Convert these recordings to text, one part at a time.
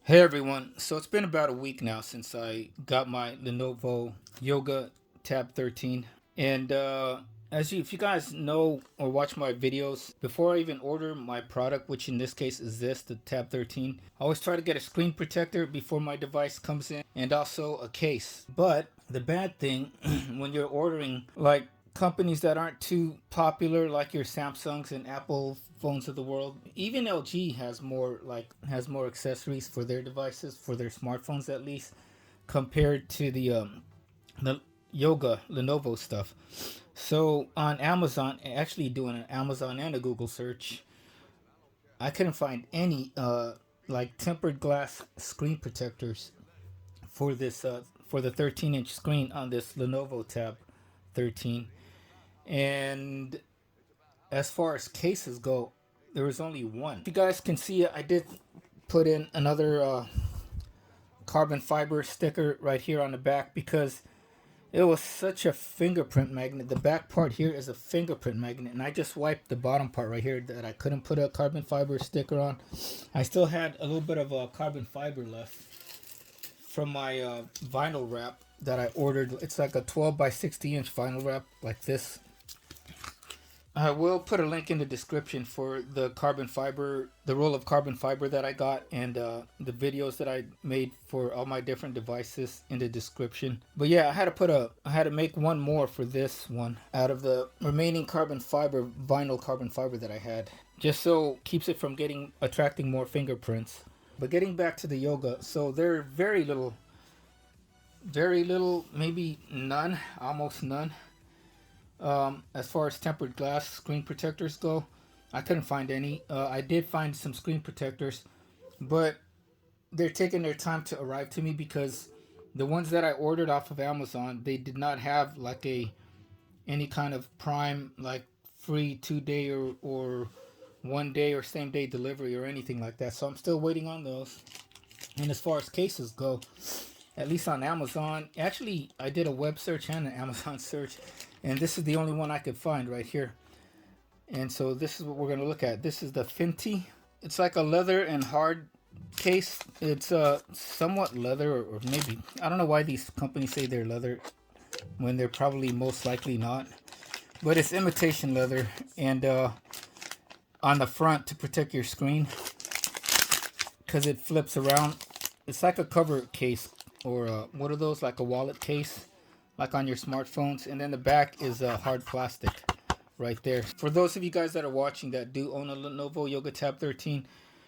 Hey everyone, so it's been about a week now since I got my Lenovo Yoga Tab 13. And if you guys know or watch my videos, before I even order my product, which in this case is the Tab 13, I always try to get a screen protector before my device comes in and also a case. But the bad thing when you're ordering like companies that aren't too popular like your Samsungs and Apple phones of the world. Even LG has more accessories for their devices, for their smartphones at least, compared to the Yoga Lenovo stuff. So on Amazon, actually doing an Amazon and a Google search, I couldn't find any like tempered glass screen protectors for this for the 13-inch screen on this Lenovo Tab 13. And as far as cases go, there was only one. If you guys can see it, I did put in another carbon fiber sticker right here on the back because it was such a fingerprint magnet. The back part here is a fingerprint magnet, and I just wiped the bottom part right here that I couldn't put a carbon fiber sticker on. I still had a little bit of carbon fiber left from my vinyl wrap that I ordered. It's like a 12 by 60 inch vinyl wrap like this. I will put a link in the description for the carbon fiber, the roll of carbon fiber that I got, and the videos that I made for all my different devices in the description. But yeah, I had to make one more for this one out of the remaining carbon fiber, vinyl carbon fiber that I had, just so keeps it from attracting more fingerprints. But getting back to the yoga, so there are very little, maybe none, almost none as far as tempered glass screen protectors go. I couldn't find any. I did find some screen protectors, but they're taking their time to arrive to me because the ones that I ordered off of Amazon, they did not have like a any kind of prime like free 2 day or 1 day or same day delivery or anything like that. So I'm still waiting on those. And as far as cases go, at least on Amazon, actually I did a web search and an Amazon search, and this is the only one I could find right here. And so this is what we're going to look at. This is the Fintie. It's like a leather and hard case. It's somewhat leather, or maybe I don't know why these companies say they're leather when they're probably most likely not. But it's imitation leather, and on the front to protect your screen because it flips around. It's like a cover case, or what are those? Like a wallet case, like on your smartphones. And then the back is hard plastic right there. For those of you guys that are watching that do own a Lenovo Yoga Tab 13,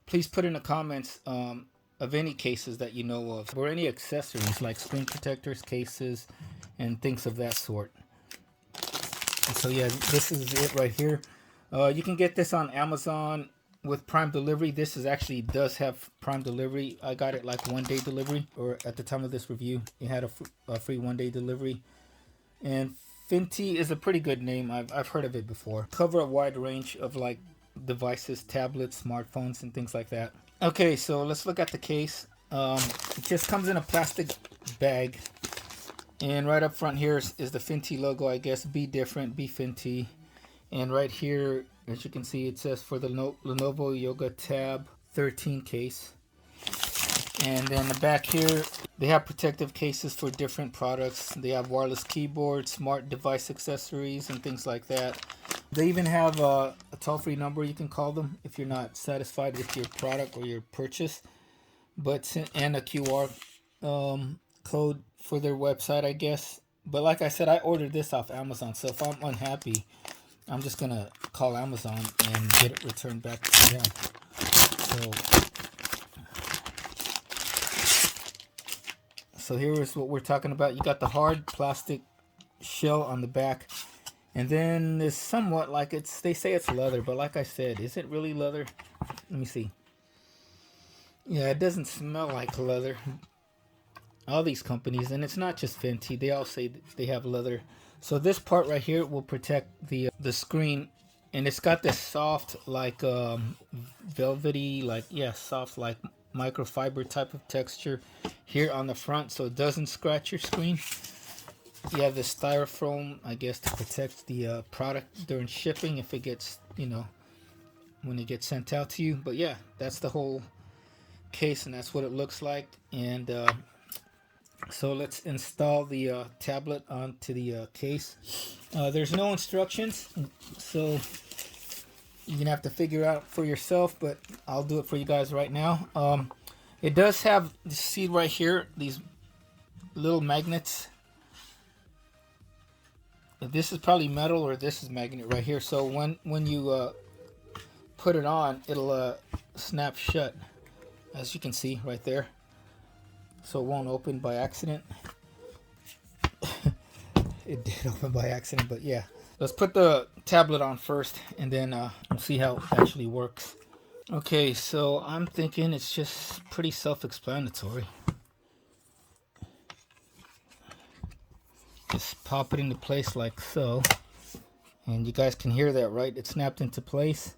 please put in the comments of any cases that you know of, or any accessories like screen protectors, cases, and things of that sort. And so yeah, this is it right here. You can get this on Amazon with Prime delivery. This is actually does have Prime delivery. I got it like 1 day delivery, or at the time of this review, it had a free 1 day delivery. And Fintie is a pretty good name. I've heard of it before. Cover a wide range of like devices, tablets, smartphones, and things like that. Okay, so let's look at the case. It just comes in a plastic bag, and right up front here is the Fintie logo. I guess be different, be Fintie. And right here, as you can see, it says for the Lenovo Yoga Tab 13 case. And then the back here, they have protective cases for different products. They have wireless keyboards, smart device accessories, and things like that. They even have a toll-free number you can call them if you're not satisfied with your product or your purchase. And a QR code for their website, I guess. But like I said, I ordered this off Amazon, so if I'm unhappy, I'm just gonna call Amazon and get it returned back to them. So here is what we're talking about. You got the hard plastic shell on the back, and then it's somewhat like they say it's leather, but like I said, is it really leather? Let me see. Yeah, it doesn't smell like leather. All these companies, and it's not just Fenty, they all say they have leather. So this part right here will protect the screen, and it's got this soft like velvety, like soft like microfiber type of texture here on the front, so it doesn't scratch your screen. You have the styrofoam, I guess, to protect the product during shipping if it gets when it gets sent out to you. But yeah, that's the whole case, and that's what it looks like. And so let's install the tablet onto the case. There's no instructions, so you're gonna have to figure out for yourself, but I'll do it for you guys right now. It does have, see right here, these little magnets. This is probably metal, or this is magnet right here. So when you put it on, it'll snap shut, as you can see right there. So it won't open by accident. It did open by accident, but yeah. Let's put the tablet on first, and then we'll see how it actually works. Okay, so I'm thinking it's just pretty self-explanatory. Just pop it into place like so. And you guys can hear that, right? It snapped into place.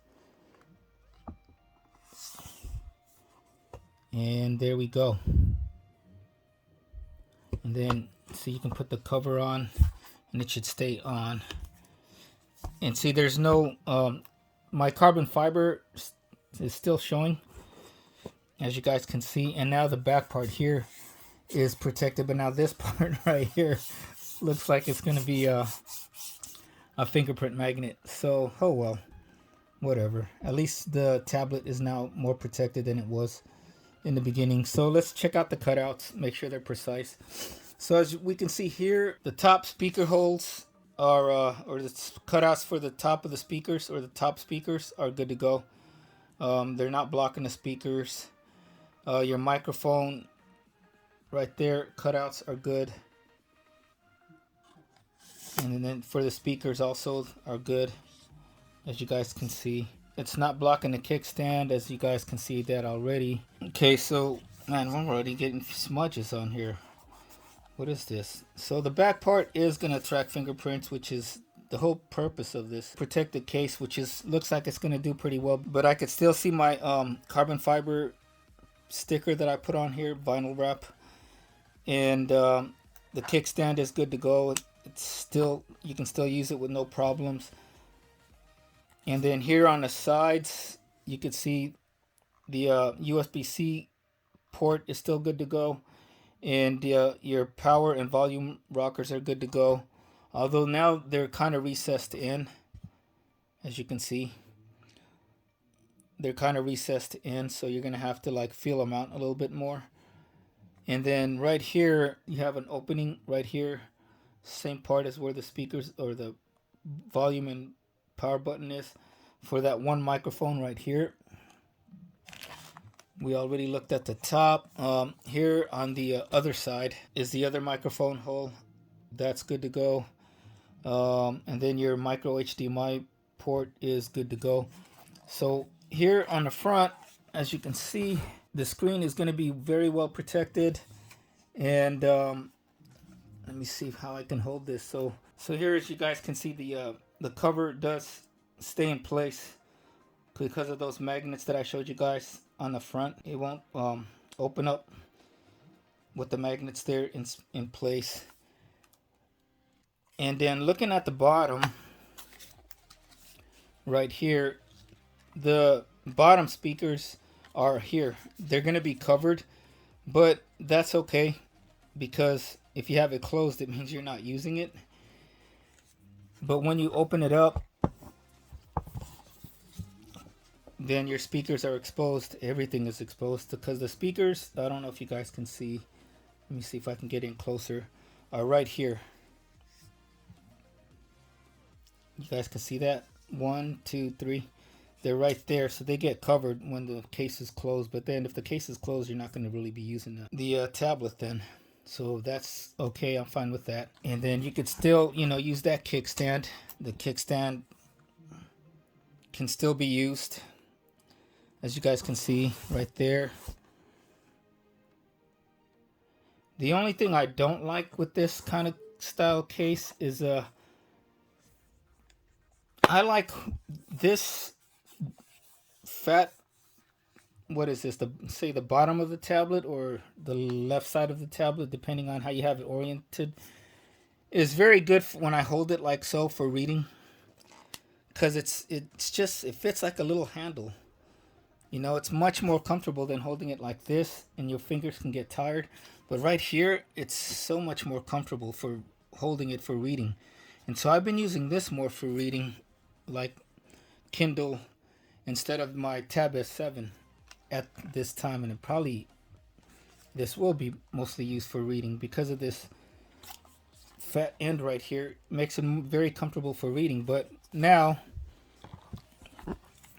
And there we go. And then, so you can put the cover on, and it should stay on. And see, there's no, my carbon fiber is still showing, as you guys can see. And now the back part here is protected, but now this part right here looks like it's going to be a fingerprint magnet. So, oh well, whatever. At least the tablet is now more protected than it was in the beginning. So let's check out the cutouts, make sure they're precise. So as we can see here, the top speaker holes are, or the cutouts for the top of the speakers, or the top speakers, are good to go. They're not blocking the speakers. Your microphone right there, cutouts are good. And then for the speakers also are good, as you guys can see. It's not blocking the kickstand, as you guys can see that already. Okay, so, man, we're already getting smudges on here. What is this? So the back part is going to track fingerprints, which is the whole purpose of this protected case, which is, looks like it's going to do pretty well. But I could still see my carbon fiber sticker that I put on here, vinyl wrap. And the kickstand is good to go. It's still, you can still use it with no problems. And then here on the sides, you can see the USB-C port is still good to go. And your power and volume rockers are good to go. Although now they're kind of recessed in, as you can see. They're kind of recessed in, so you're going to have to like feel them out a little bit more. And then right here, you have an opening right here. Same part as where the speakers or the volume and power button is for that one microphone right here. We already looked at the top. Here on the other side is the other microphone hole. That's good to go. And then your micro HDMI port is good to go. So here on the front, as you can see, the screen is going to be very well protected. And let me see how I can hold this. So here, as you guys can see, the cover does stay in place because of those magnets that I showed you guys on the front. It won't open up with the magnets there in place. And then looking at the bottom right here, the bottom speakers are here. They're going to be covered, but that's okay, because if you have it closed, it means you're not using it. But when you open it up, then your speakers are exposed. Everything is exposed, because the speakers, I don't know if you guys can see, let me see if I can get in closer, are right here. You guys can see that? 1, 2, 3. They're right there, so they get covered when the case is closed. But then if the case is closed, you're not going to really be using the tablet then. So that's okay. I'm fine with that. And then you could still, use that kickstand. The kickstand can still be used, as you guys can see right there. The only thing I don't like with this kind of style case is I like this fat, what is this, say the bottom of the tablet or the left side of the tablet, depending on how you have it oriented, is very good when I hold it like so for reading, because it fits like a little handle. You know, it's much more comfortable than holding it like this, and your fingers can get tired. But right here, it's so much more comfortable for holding it for reading. And so I've been using this more for reading, like Kindle, instead of my Tab S7 at this time. And this will be mostly used for reading because of this fat end right here. Makes it very comfortable for reading. But now,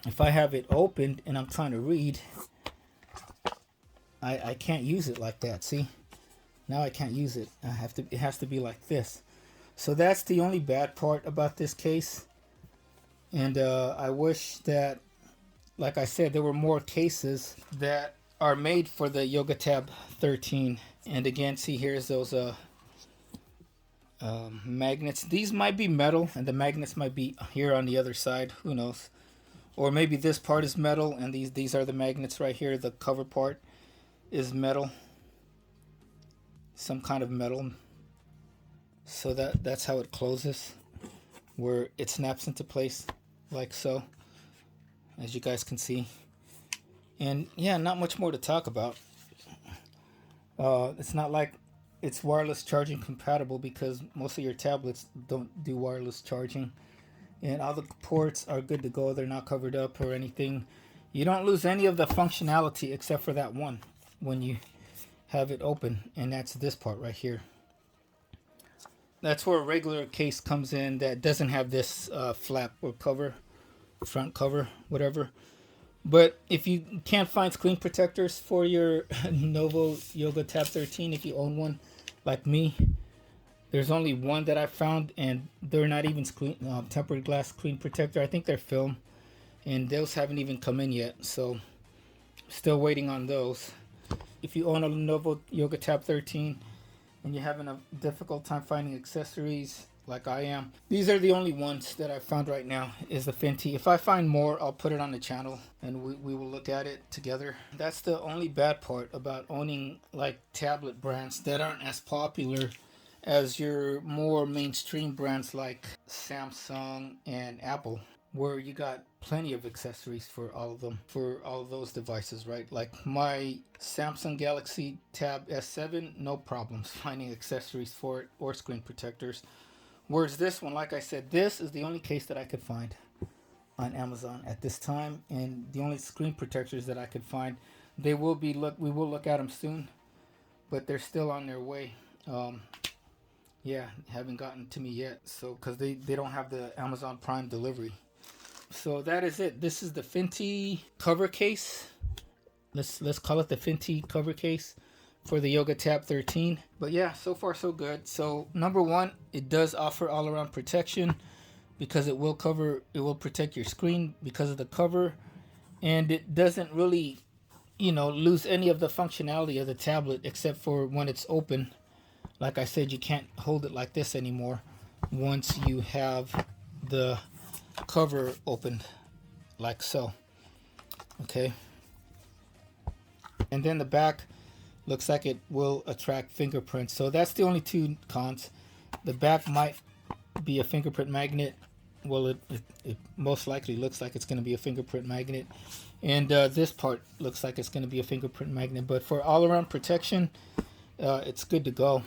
if I have it opened and I'm trying to read, I can't use it like that. See, now I can't use it. It has to be like this. So that's the only bad part about this case. And I wish that, like I said, there were more cases that are made for the Yoga Tab 13. And again, see, here's those magnets. These might be metal, and the magnets might be here on the other side. Who knows? Or maybe this part is metal, and these are the magnets right here. The cover part is metal, some kind of metal. So that's how it closes, where it snaps into place like so, as you guys can see. And yeah, not much more to talk about. It's not like it's wireless charging compatible, because most of your tablets don't do wireless charging. And all the ports are good to go. They're not covered up or anything. You don't lose any of the functionality except for that one when you have it open, and that's this part right here. That's where a regular case comes in that doesn't have this flap or cover, front cover, whatever. But if you can't find screen protectors for your Lenovo Yoga Tab 13, if you own one like me, there's only one that I found, and they're not even tempered glass screen protector. I think they're film, and those haven't even come in yet, so still waiting on those. If you own a Lenovo Yoga Tab 13 and you're having a difficult time finding accessories like I am, these are the only ones that I found right now, is the Fintie. If I find more, I'll put it on the channel and we will look at it together. That's the only bad part about owning like tablet brands that aren't as popular as your more mainstream brands like Samsung and Apple, where you got plenty of accessories for all of them, for all of those devices, right? Like my Samsung Galaxy Tab S7, no problems finding accessories for it or screen protectors. Whereas this one, like I said, this is the only case that I could find on Amazon at this time, and the only screen protectors that I could find. We will look at them soon, but they're still on their way. Yeah, haven't gotten to me yet. So, because they don't have the Amazon Prime delivery. So that is it. This is the Fintie cover case. Let's call it the Fintie cover case for the Yoga Tab 13. But yeah, so far so good. So number one, it does offer all-around protection because it will protect your screen because of the cover, and it doesn't really, lose any of the functionality of the tablet except for when it's open. Like I said, you can't hold it like this anymore once you have the cover opened like so. Okay. And then the back looks like it will attract fingerprints. So that's the only two cons. The back might be a fingerprint magnet. Well, it most likely looks like it's going to be a fingerprint magnet. And this part looks like it's going to be a fingerprint magnet. But for all-around protection, it's good to go.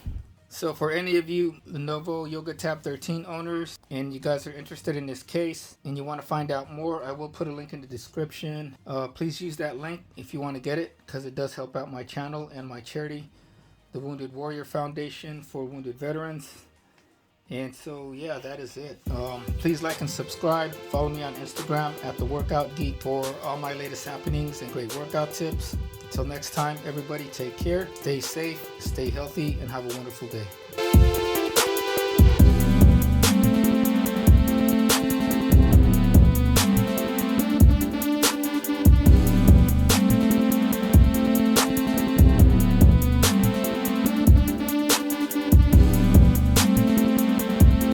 So for any of you Lenovo Yoga Tab 13 owners, and you guys are interested in this case and you want to find out more, I will put a link in the description. Please use that link if you want to get it, because it does help out my channel and my charity, the Wounded Warrior Foundation for Wounded Veterans. And so yeah, that is it. Please like and subscribe. Follow me on Instagram at The Workout Geek for all my latest happenings and great workout tips. Until next time, everybody, take care, stay safe, stay healthy, and have a wonderful day.